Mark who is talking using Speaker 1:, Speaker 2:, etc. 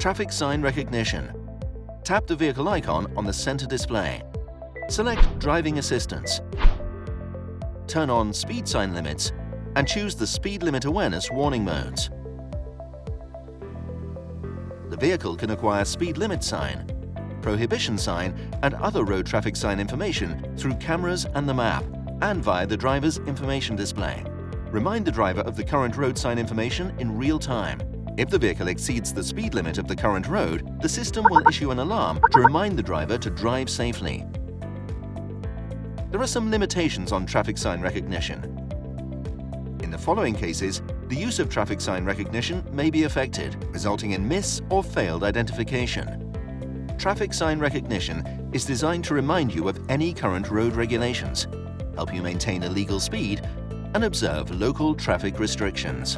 Speaker 1: Traffic sign recognition. Tap the vehicle icon on the center display. Select Driving Assistance. Turn on Speed Sign Limits and choose the Speed Limit Awareness warning modes. The vehicle can acquire speed limit sign, prohibition sign and other road traffic sign information through cameras and the map, and via the driver's information display. Remind the driver of the current road sign information in real time. If the vehicle exceeds the speed limit of the current road, the system will issue an alarm to remind the driver to drive safely. There are some limitations on traffic sign recognition. In the following cases, the use of traffic sign recognition may be affected, resulting in miss or failed identification. Traffic sign recognition is designed to remind you of any current road regulations, help you maintain a legal speed, and observe local traffic restrictions.